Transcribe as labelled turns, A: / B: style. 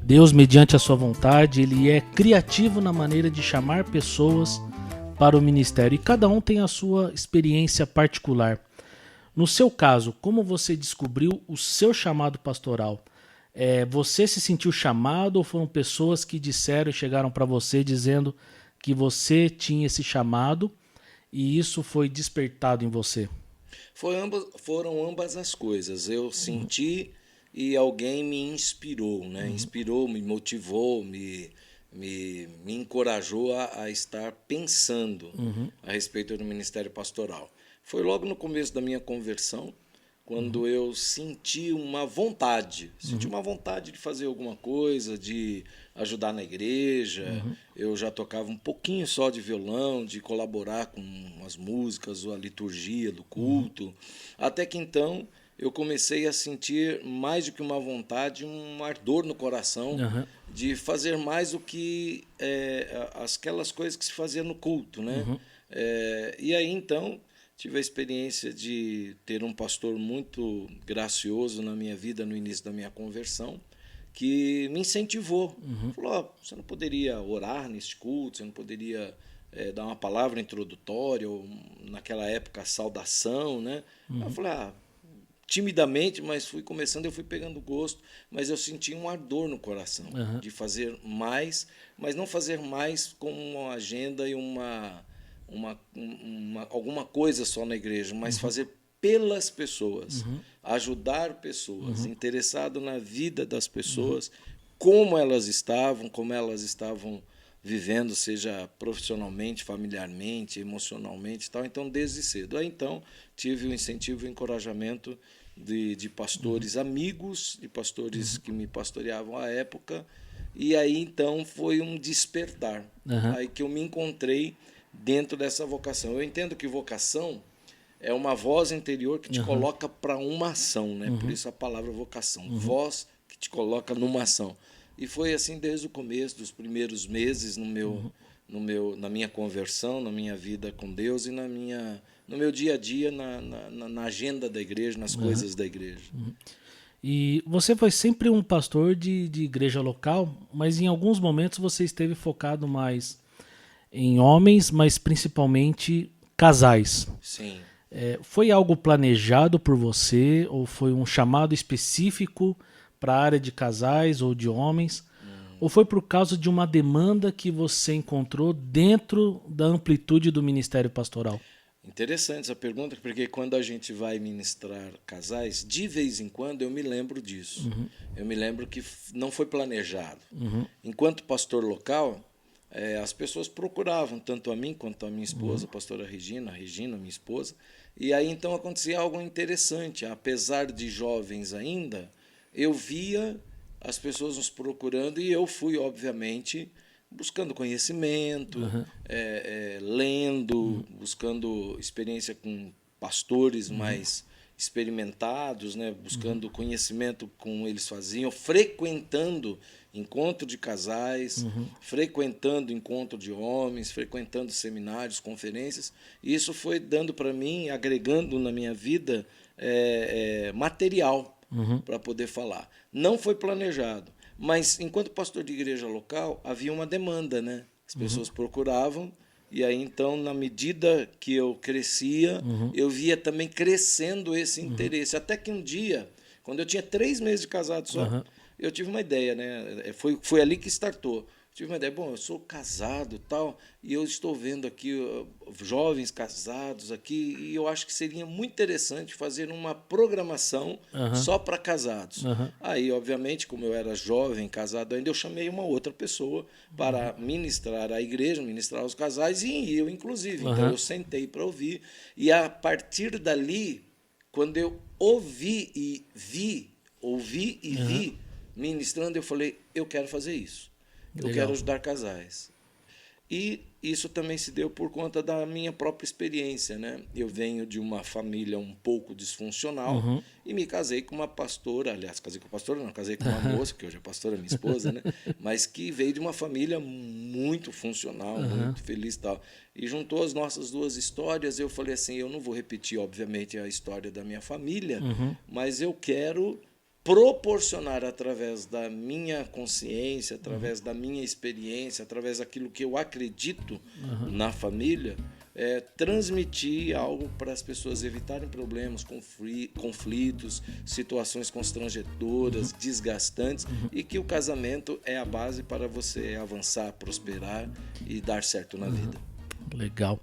A: Deus, mediante a sua vontade, ele é criativo na maneira de chamar pessoas para o ministério. E cada um tem a sua experiência particular. No seu caso, como você descobriu o seu chamado pastoral? Você se sentiu chamado ou foram pessoas que disseram e chegaram para você dizendo que você tinha esse chamado e isso foi despertado em você?
B: Foram ambas as coisas. Eu senti e alguém me inspirou, né? Inspirou, me motivou, me encorajou a estar pensando a respeito do ministério pastoral. Foi logo no começo da minha conversão, quando eu senti uma vontade de fazer alguma coisa, de ajudar na igreja. Eu já tocava um pouquinho só de violão, de colaborar com as músicas ou a liturgia do culto. Até que então eu comecei a sentir mais do que uma vontade, um ardor no coração
A: Aham.
B: de fazer mais o que aquelas coisas que se fazia no culto, né? E aí então tive a experiência de ter um pastor muito gracioso na minha vida no início da minha conversão, que me incentivou. Falou: "Ó, você não poderia orar neste culto, você não poderia dar uma palavra introdutória, ou naquela época a saudação, né?" Aí eu falei: timidamente, mas fui começando, eu fui pegando gosto, mas eu senti um ardor no coração
A: Aham.
B: de fazer mais, mas não fazer mais com uma agenda e alguma coisa só na igreja, mas fazer pelas pessoas, ajudar pessoas, interessado na vida das pessoas, como elas estavam vivendo, seja profissionalmente, familiarmente, emocionalmente e tal. Então, desde cedo. Aí, então, tive o incentivo e o encorajamento de pastores amigos, de pastores que me pastoreavam à época. E aí, então, foi um despertar.
A: Aham.
B: Aí que eu me encontrei dentro dessa vocação. Eu entendo que vocação é uma voz interior que te
A: Aham.
B: coloca para uma ação, né? Por isso a palavra vocação, voz que te coloca numa ação. E foi assim desde o começo, dos primeiros meses na minha conversão, na minha vida com Deus e no meu dia a dia, na agenda da igreja, nas coisas da igreja.
A: E você foi sempre um pastor de igreja local, mas em alguns momentos você esteve focado mais em homens, mas principalmente casais.
B: Sim.
A: Foi algo planejado por você ou foi um chamado específico para a área de casais ou de homens? Ou foi por causa de uma demanda que você encontrou dentro da amplitude do ministério pastoral?
B: Interessante essa pergunta, porque quando a gente vai ministrar casais, de vez em quando eu me lembro disso. Eu me lembro que não foi planejado. Enquanto pastor local, as pessoas procuravam, tanto a mim quanto a minha esposa, a pastora Regina, minha esposa, e aí então acontecia algo interessante. Apesar de jovens ainda, eu via as pessoas nos procurando e eu fui, obviamente, buscando conhecimento, lendo, buscando experiência com pastores mais experimentados, né? Buscando conhecimento como eles faziam, frequentando encontro de casais, frequentando encontro de homens, frequentando seminários, conferências. E isso foi dando para mim, agregando na minha vida material para poder falar. Não foi planejado, mas enquanto pastor de igreja local, havia uma demanda, né? As pessoas procuravam, e aí então, na medida que eu crescia, eu via também crescendo esse interesse. Até que um dia, quando eu tinha 3 meses de casado só,
A: Aham.
B: eu tive uma ideia, né? Foi ali que startou. Tive uma ideia, bom, eu sou casado tal, e eu estou vendo aqui jovens casados aqui, e eu acho que seria muito interessante fazer uma programação
A: Aham.
B: só para casados.
A: Aham.
B: Aí, obviamente, como eu era jovem, casado ainda, eu chamei uma outra pessoa para ministrar a igreja, ministrar os casais, e eu, inclusive. Então,
A: Aham.
B: eu sentei para ouvir, e a partir dali, quando eu ouvi e
A: Aham.
B: vi ministrando, eu falei, eu quero fazer isso. Eu quero
A: Legal.
B: ajudar casais. E isso também se deu por conta da minha própria experiência, né? Eu venho de uma família um pouco disfuncional e me casei com uma pastora, aliás, casei com uma pastora, não, casei com uma moça, que hoje é pastora, minha esposa, né? Mas que veio de uma família muito funcional,
A: Aham.
B: muito feliz e tal. E juntou as nossas duas histórias, eu falei assim, eu não vou repetir, obviamente, a história da minha família, mas eu quero proporcionar através da minha consciência, através da minha experiência, através daquilo que eu acredito na família, transmitir algo para as pessoas evitarem problemas, conflitos, situações constrangedoras, desgastantes, e que o casamento é a base para você avançar, prosperar e dar certo na vida.
A: Legal.